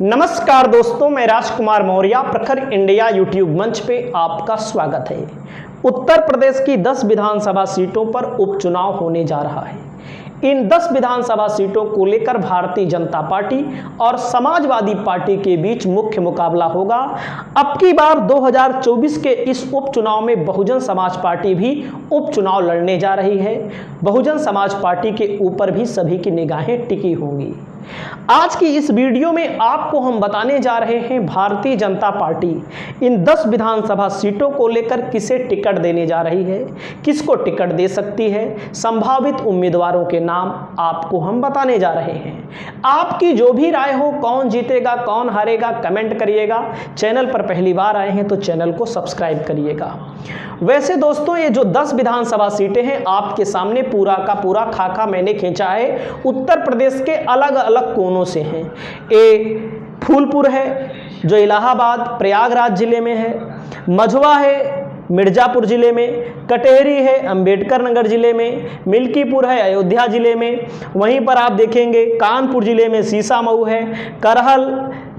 नमस्कार दोस्तों, मैं राजकुमार मौर्य प्रखर इंडिया यूट्यूब मंच पे आपका स्वागत है। उत्तर प्रदेश की 10 विधानसभा सीटों पर उपचुनाव होने जा रहा है। इन 10 विधानसभा सीटों को लेकर भारतीय जनता पार्टी और समाजवादी पार्टी के बीच मुख्य मुकाबला होगा। अब की बार 2024 के इस उपचुनाव में बहुजन समाज पार्टी भी उपचुनाव लड़ने जा रही है। बहुजन समाज पार्टी के ऊपर भी सभी की निगाहें टिकी होंगी। आज की इस वीडियो में आपको हम बताने जा रहे हैं भारतीय जनता पार्टी इन 10 विधानसभा सीटों को लेकर किसे टिकट देने जा रही है, किसको टिकट दे सकती है। संभावित उम्मीदवारों के नाम आपको हम बताने जा रहे हैं। आपकी जो भी राय हो, कौन जीतेगा कौन हारेगा, कमेंट करिएगा। चैनल पर पहली बार आए हैं तो चैनल को सब्सक्राइब करिएगा। वैसे दोस्तों, ये जो 10 विधानसभा सीटें हैं आपके सामने पूरा का पूरा खाका मैंने खींचा है। उत्तर प्रदेश के अलग अलग कोनों से हैं। ये फूलपुर है जो इलाहाबाद प्रयागराज जिले में है, मझवा है मिर्जापुर जिले में, कटेहरी है अंबेडकर नगर जिले में, मिल्कीपुर है अयोध्या जिले में, वहीं पर आप देखेंगे कानपुर जिले में सीसामऊ है, करहल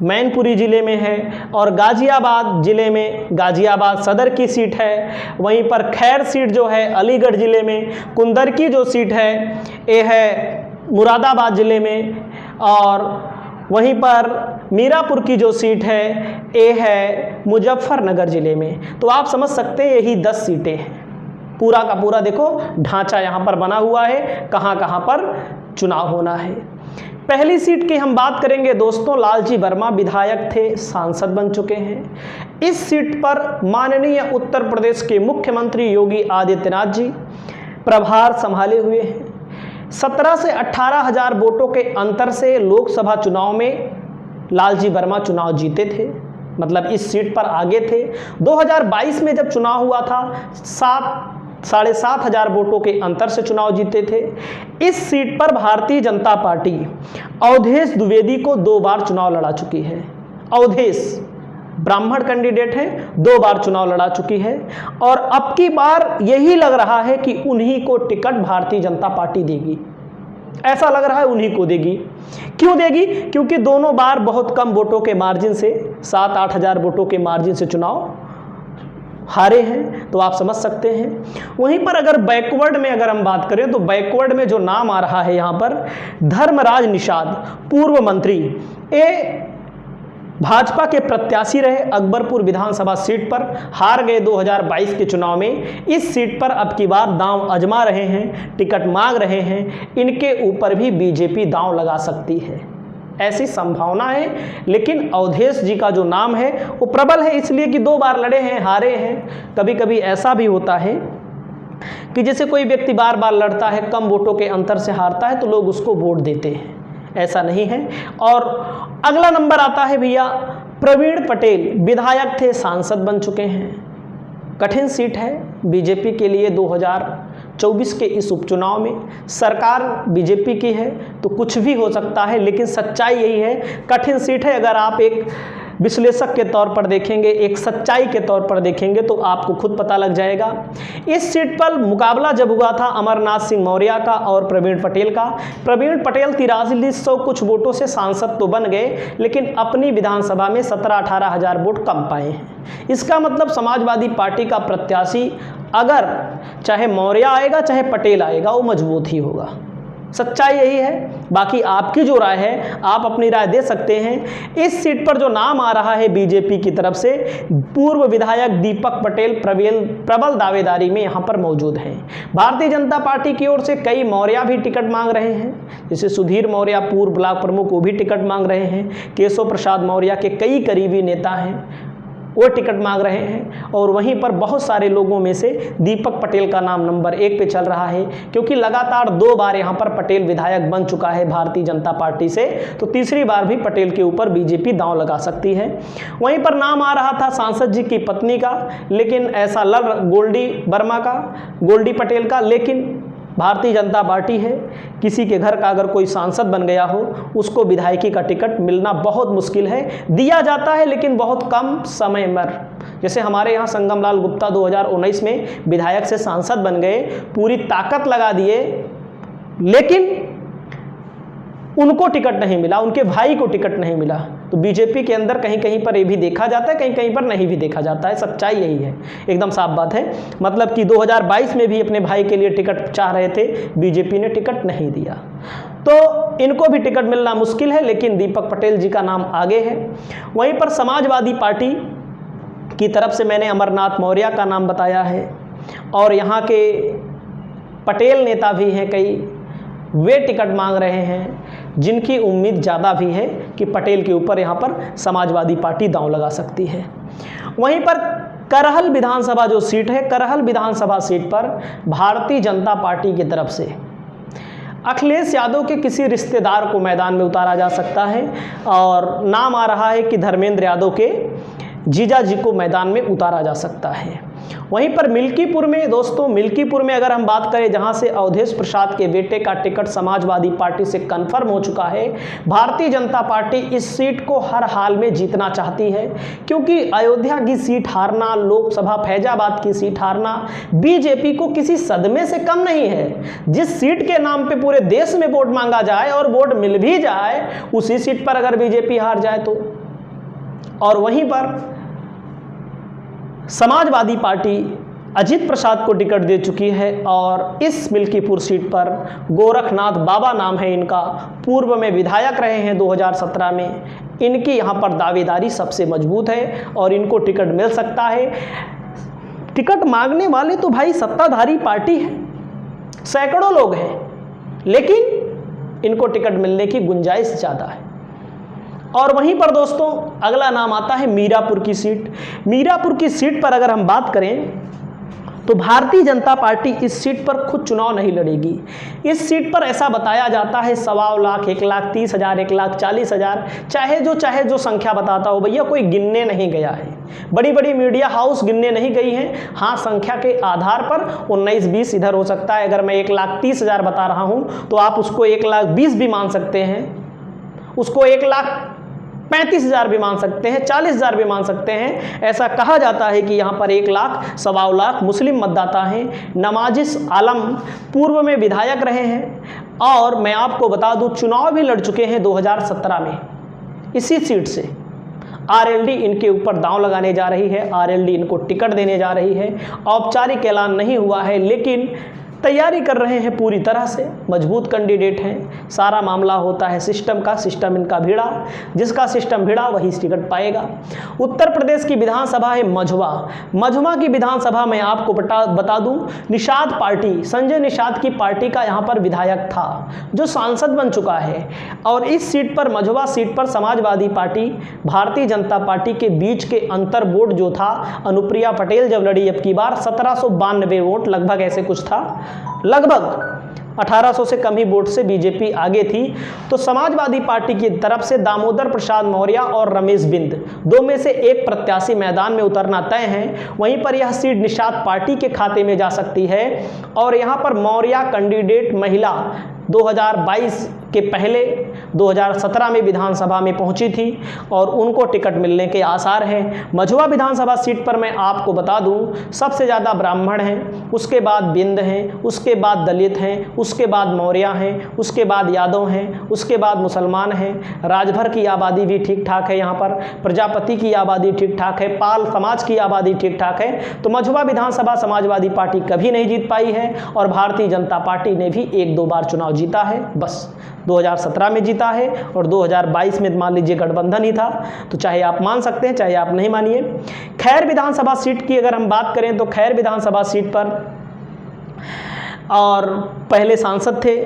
मैनपुरी जिले में है और गाजियाबाद जिले में गाजियाबाद सदर की सीट है। वहीं पर खैर सीट जो है अलीगढ़ जिले में, कुंदरकी जो सीट है ये है मुरादाबाद जिले में और वहीं पर मीरापुर की जो सीट है ये है मुजफ्फरनगर जिले में। तो आप समझ सकते हैं यही 10 सीटें हैं। पूरा का पूरा देखो ढांचा यहाँ पर बना हुआ है, कहाँ कहाँ पर चुनाव होना है। पहली सीट की हम बात करेंगे दोस्तों, लालजी वर्मा विधायक थे, सांसद बन चुके हैं। इस सीट पर माननीय उत्तर प्रदेश के मुख्यमंत्री योगी आदित्यनाथ जी प्रभार संभाले हुए हैं। 17 से 18 हजार वोटों के अंतर से लोकसभा चुनाव में लालजी वर्मा चुनाव जीते थे, मतलब इस सीट पर आगे थे। 2022 में जब चुनाव हुआ था 7 साढ़े हजार वोटों के अंतर से चुनाव जीते थे। इस सीट पर भारतीय जनता पार्टी अवधेश द्विवेदी को 2 बार चुनाव लड़ा चुकी है। अवधेश ब्राह्मण कैंडिडेट है, 2 बार चुनाव लड़ा चुकी है और अब की बार यही लग रहा है कि उन्हीं को टिकट भारतीय जनता पार्टी देगी। ऐसा लग रहा है उन्हीं को देगी। क्यों देगी? क्योंकि दोनों बार बहुत कम वोटों के मार्जिन से 7-8 हजार वोटों के मार्जिन से चुनाव हारे हैं, तो आप समझ सकते हैं। वहीं पर अगर बैकवर्ड में अगर हम बात करें तो बैकवर्ड में जो नाम आ रहा है यहाँ पर धर्मराज निषाद, पूर्व मंत्री, ये भाजपा के प्रत्याशी रहे। अकबरपुर विधानसभा सीट पर हार गए 2022 के चुनाव में। इस सीट पर अब की बार दांव आजमा रहे हैं, टिकट मांग रहे हैं। इनके ऊपर भी बीजेपी दांव लगा सकती है, ऐसी संभावना है। लेकिन अवधेश जी का जो नाम है वो प्रबल है, इसलिए कि 2 बार लड़े हैं, हारे हैं। कभी कभी ऐसा भी होता है कि जैसे कोई व्यक्ति बार बार लड़ता है, कम वोटों के अंतर से हारता है तो लोग उसको वोट देते हैं, ऐसा नहीं है। और अगला नंबर आता है भैया प्रवीण पटेल, विधायक थे, सांसद बन चुके हैं। कठिन सीट है बीजेपी के लिए 2024 के इस उपचुनाव में। सरकार बीजेपी की है तो कुछ भी हो सकता है, लेकिन सच्चाई यही है, कठिन सीट है। अगर आप एक विश्लेषक के तौर पर देखेंगे, एक सच्चाई के तौर पर देखेंगे तो आपको खुद पता लग जाएगा। इस सीट पर मुकाबला जब हुआ था अमरनाथ सिंह मौर्य का और प्रवीण पटेल का, प्रवीण पटेल 4300 कुछ वोटों से सांसद तो बन गए, लेकिन अपनी विधानसभा में 17-18 हजार वोट कम पाए हैं। इसका मतलब समाजवादी पार्टी का प्रत्याशी अगर चाहे मौर्य आएगा चाहे पटेल आएगा वो मजबूत ही होगा। सच्चाई यही है। बाकी आपकी जो राय है आप अपनी राय दे सकते हैं। इस सीट पर जो नाम आ रहा है बीजेपी की तरफ से, पूर्व विधायक दीपक पटेल प्रबल दावेदारी में यहां पर मौजूद हैं। भारतीय जनता पार्टी की ओर से कई मौर्य भी टिकट मांग रहे हैं, जैसे सुधीर मौर्य पूर्व ब्लॉक प्रमुख, वो भी टिकट मांग रहे हैं। केशव प्रसाद मौर्य के कई करीबी नेता हैं, वो टिकट मांग रहे हैं। और वहीं पर बहुत सारे लोगों में से दीपक पटेल का नाम नंबर 1 पे चल रहा है, क्योंकि लगातार 2 बार यहाँ पर पटेल विधायक बन चुका है भारतीय जनता पार्टी से, तो तीसरी बार भी पटेल के ऊपर बीजेपी दांव लगा सकती है। वहीं पर नाम आ रहा था सांसद जी की पत्नी का, लेकिन ऐसा लड़ गोल्डी वर्मा का, गोल्डी पटेल का, लेकिन भारतीय जनता पार्टी है, किसी के घर का अगर कोई सांसद बन गया हो उसको विधायकी का टिकट मिलना बहुत मुश्किल है। दिया जाता है लेकिन बहुत कम समय पर। जैसे हमारे यहाँ संगम लाल गुप्ता 2019 में विधायक से सांसद बन गए, पूरी ताकत लगा दिए, लेकिन उनको टिकट नहीं मिला, उनके भाई को टिकट नहीं मिला। तो बीजेपी के अंदर कहीं कहीं पर ये भी देखा जाता है, कहीं कहीं पर नहीं भी देखा जाता है। सच्चाई यही है, एकदम साफ बात है। मतलब कि 2022 में भी अपने भाई के लिए टिकट चाह रहे थे, बीजेपी ने टिकट नहीं दिया। तो इनको भी टिकट मिलना मुश्किल है, लेकिन दीपक पटेल जी का नाम आगे है। वहीं पर समाजवादी पार्टी की तरफ से मैंने अमरनाथ मौर्य का नाम बताया है, और यहाँ के पटेल नेता भी हैं कई, वे टिकट मांग रहे हैं, जिनकी उम्मीद ज़्यादा भी है कि पटेल के ऊपर यहाँ पर समाजवादी पार्टी दांव लगा सकती है। वहीं पर करहल विधानसभा जो सीट है, करहल विधानसभा सीट पर भारतीय जनता पार्टी की तरफ से अखिलेश यादव के किसी रिश्तेदार को मैदान में उतारा जा सकता है, और नाम आ रहा है कि धर्मेंद्र यादव के जीजा जी को मैदान में उतारा जा सकता है। वहीं पर मिल्कीपुर में दोस्तों, मिल्कीपुर में अगर हम बात करें, जहां से अवधेश प्रसाद के बेटे का टिकट समाजवादी पार्टी से कन्फर्म हो चुका है, भारतीय जनता पार्टी इस सीट को हर हाल में जीतना चाहती है, क्योंकि अयोध्या की सीट हारना, लोकसभा फैजाबाद की सीट हारना बीजेपी को किसी सदमे से कम नहीं है। जिस सीट के नाम पे पूरे देश में वोट मांगा जाए और वोट मिल भी जाए, उसी सीट पर अगर बीजेपी हार जाए तो। और वहीं पर समाजवादी पार्टी अजित प्रसाद को टिकट दे चुकी है, और इस मिल्कीपुर सीट पर गोरखनाथ बाबा नाम है इनका, पूर्व में विधायक रहे हैं 2017 में। इनकी यहाँ पर दावेदारी सबसे मजबूत है और इनको टिकट मिल सकता है। टिकट मांगने वाले तो भाई सत्ताधारी पार्टी है, सैकड़ों लोग हैं, लेकिन इनको टिकट मिलने की गुंजाइश ज़्यादा है। और वहीं पर दोस्तों अगला नाम आता है मीरापुर की सीट। मीरापुर की सीट पर अगर हम बात करें तो भारतीय जनता पार्टी इस सीट पर खुद चुनाव नहीं लड़ेगी। इस सीट पर ऐसा बताया जाता है 1.25 लाख, 1,30,000, 1,40,000, चाहे जो संख्या बताता हो भैया, कोई गिनने नहीं गया है। बड़ी बड़ी मीडिया हाउस गिनने नहीं गई हैं। हाँ, संख्या के आधार पर 19-20 इधर हो सकता है। अगर मैं 1,30,000 बता रहा हूँ तो आप उसको 1,20,000 भी मान सकते हैं, उसको 1,35,000 भी मान सकते हैं, 40,000 भी मान सकते हैं। ऐसा कहा जाता है कि यहाँ पर 1 लाख 1.25 लाख मुस्लिम मतदाता हैं। नवाजिश आलम पूर्व में विधायक रहे हैं, और मैं आपको बता दूं चुनाव भी लड़ चुके हैं 2017 में इसी सीट से। आरएलडी इनके ऊपर दांव लगाने जा रही है, आरएलडी इनको टिकट देने जा रही है। औपचारिक ऐलान नहीं हुआ है, लेकिन तैयारी कर रहे हैं पूरी तरह से, मजबूत कैंडिडेट हैं। सारा मामला होता है सिस्टम का, सिस्टम इनका भिड़ा, जिसका सिस्टम भिड़ा वही टिकट पाएगा। उत्तर प्रदेश की विधानसभा है मझवा। मझवा की विधानसभा में आपको बता दूं, निषाद पार्टी, संजय निषाद की पार्टी का यहाँ पर विधायक था, जो सांसद बन चुका है। और इस सीट पर, मझवा सीट पर समाजवादी पार्टी भारतीय जनता पार्टी के बीच के अंतर वोट जो था, अनुप्रिया पटेल जब लड़ी अब की बार 1792 वोट लगभग ऐसे कुछ था, लगभग 1800 से कम ही वोट से बीजेपी आगे थी। तो समाजवादी पार्टी की तरफ से दामोदर प्रसाद मौर्य और रमेश बिंद, दो में से एक प्रत्याशी मैदान में उतरना तय है। वहीं पर यह सीट निषाद पार्टी के खाते में जा सकती है। और यहां पर मौर्य कैंडिडेट महिला 2022 के पहले 2017 में विधानसभा में पहुंची थी, और उनको टिकट मिलने के आसार हैं। मझवा विधानसभा सीट पर मैं आपको बता दूं, सबसे ज़्यादा ब्राह्मण हैं, उसके बाद बिंद हैं, उसके बाद दलित हैं, उसके बाद मौर्य हैं, उसके बाद यादव हैं, उसके बाद मुसलमान हैं। राजभर की आबादी भी ठीक ठाक है, यहाँ पर प्रजापति की आबादी ठीक ठाक है, पाल समाज की आबादी ठीक ठाक है। तो मझवा विधानसभा समाजवादी पार्टी कभी नहीं जीत पाई है, और भारतीय जनता पार्टी ने भी 1-2 बार चुनाव जीता है, बस 2017 में जीता है, और 2022 में मान लीजिए गठबंधन ही था। तो चाहे आप मान सकते हैं, चाहे आप नहीं मानिए। खैर विधानसभा सीट की अगर हम बात करें तो खैर विधानसभा सीट पर, और पहले सांसद थे,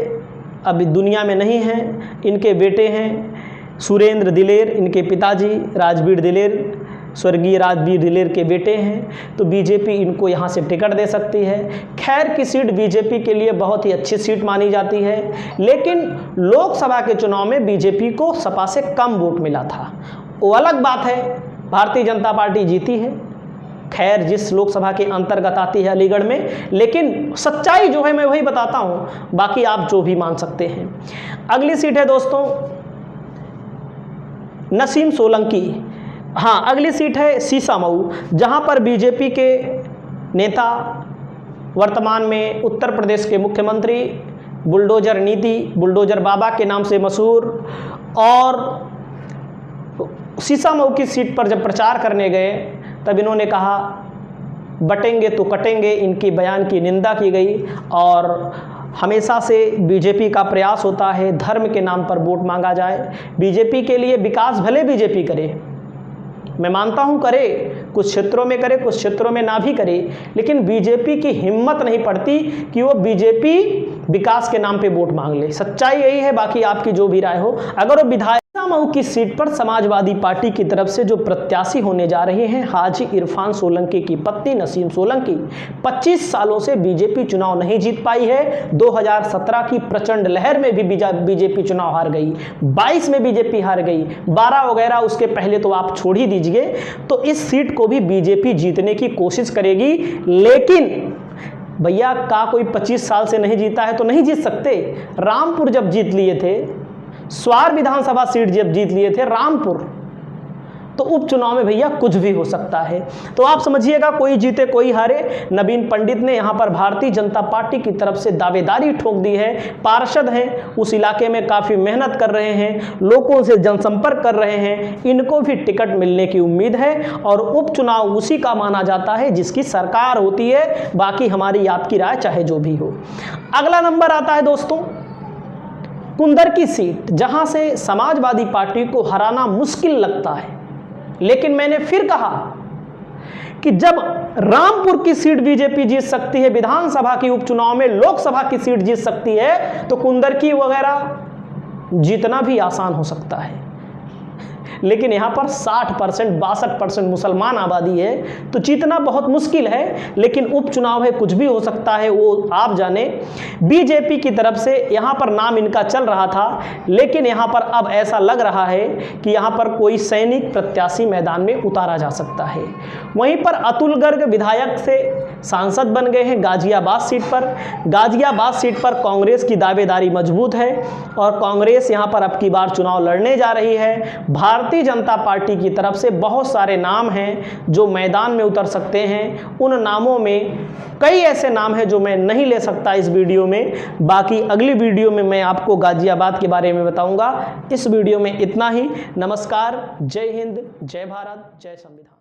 अभी दुनिया में नहीं हैं, इनके बेटे हैं सुरेंद्र दिलेर, इनके पिताजी राजवीर दिलेर, स्वर्गीय राजवीर दिलेर के बेटे हैं। तो बीजेपी इनको यहाँ से टिकट दे सकती है। खैर की सीट बीजेपी के लिए बहुत ही अच्छी सीट मानी जाती है, लेकिन लोकसभा के चुनाव में बीजेपी को सपा से कम वोट मिला था, वो अलग बात है। भारतीय जनता पार्टी जीती है, खैर जिस लोकसभा के अंतर्गत आती है अलीगढ़ में, लेकिन सच्चाई जो है मैं वही बताता हूँ, बाकी आप जो भी मान सकते हैं। अगली सीट है दोस्तों नसीम सोलंकी। हाँ, अगली सीट है सीसामऊ, जहां पर बीजेपी के नेता, वर्तमान में उत्तर प्रदेश के मुख्यमंत्री बुलडोजर नीति, बुलडोजर बाबा के नाम से मशहूर, और शीशामऊ की सीट पर जब प्रचार करने गए तब इन्होंने कहा बटेंगे तो कटेंगे, इनकी बयान की निंदा की गई। और हमेशा से बीजेपी का प्रयास होता है धर्म के नाम पर वोट मांगा जाए। बीजेपी के लिए विकास भले बीजेपी करे, मैं मानता हूं करे, कुछ क्षेत्रों में करे, कुछ क्षेत्रों में ना भी करे, लेकिन बीजेपी की हिम्मत नहीं पड़ती कि वो बीजेपी विकास के नाम पे वोट मांग ले। सच्चाई यही है, बाकी आपकी जो भी राय हो। अगर वो विधायक मऊ की सीट पर समाजवादी पार्टी की तरफ से जो प्रत्याशी होने जा रहे हैं हाजी इरफान सोलंकी की पत्नी नसीम सोलंकी, 25 सालों से बीजेपी चुनाव नहीं जीत पाई है। 2017 की प्रचंड लहर में भी बीजेपी चुनाव हार गई, 22 में बीजेपी हार गई, 12 वगैरह उसके पहले तो आप छोड़ ही दीजिए। तो इस सीट को भी बीजेपी जीतने की कोशिश करेगी, लेकिन भैया का कोई 25 साल से नहीं जीता है तो नहीं जीत सकते। रामपुर जब जीत लिए थे, स्वार विधानसभा सीट जब जीत लिए थे रामपुर, तो उपचुनाव में भैया कुछ भी हो सकता है। तो आप समझिएगा, कोई जीते कोई हारे। नवीन पंडित ने यहाँ पर भारतीय जनता पार्टी की तरफ से दावेदारी ठोक दी है। पार्षद हैं, उस इलाके में काफ़ी मेहनत कर रहे हैं, लोगों से जनसंपर्क कर रहे हैं, इनको भी टिकट मिलने की उम्मीद है। और उपचुनाव उसी का माना जाता है जिसकी सरकार होती है, बाकी हमारी आपकी राय चाहे जो भी हो। अगला नंबर आता है दोस्तों कुंदर की सीट, जहां से समाजवादी पार्टी को हराना मुश्किल लगता है। लेकिन मैंने फिर कहा कि जब रामपुर की सीट बीजेपी जीत सकती है, विधानसभा की उपचुनाव में लोकसभा की सीट जीत सकती है, तो कुंदर की वगैरह जीतना भी आसान हो सकता है। लेकिन यहाँ पर 60% 62% मुसलमान आबादी है, तो जीतना बहुत मुश्किल है। लेकिन उपचुनाव है, कुछ भी हो सकता है, वो आप जाने। बीजेपी की तरफ से यहाँ पर नाम इनका चल रहा था, लेकिन यहाँ पर अब ऐसा लग रहा है कि यहाँ पर कोई सैनिक प्रत्याशी मैदान में उतारा जा सकता है। वहीं पर अतुल गर्ग विधायक से सांसद बन गए हैं गाजियाबाद सीट पर। गाजियाबाद सीट पर कांग्रेस की दावेदारी मजबूत है और कांग्रेस यहाँ पर अब की बार चुनाव लड़ने जा रही है। भारतीय जनता पार्टी की तरफ से बहुत सारे नाम हैं जो मैदान में उतर सकते हैं। उन नामों में कई ऐसे नाम हैं जो मैं नहीं ले सकता इस वीडियो में, बाकी अगली वीडियो में मैं आपको गाजियाबाद के बारे में बताऊंगा। इस वीडियो में इतना ही। नमस्कार, जय हिंद, जय भारत, जय संविधान।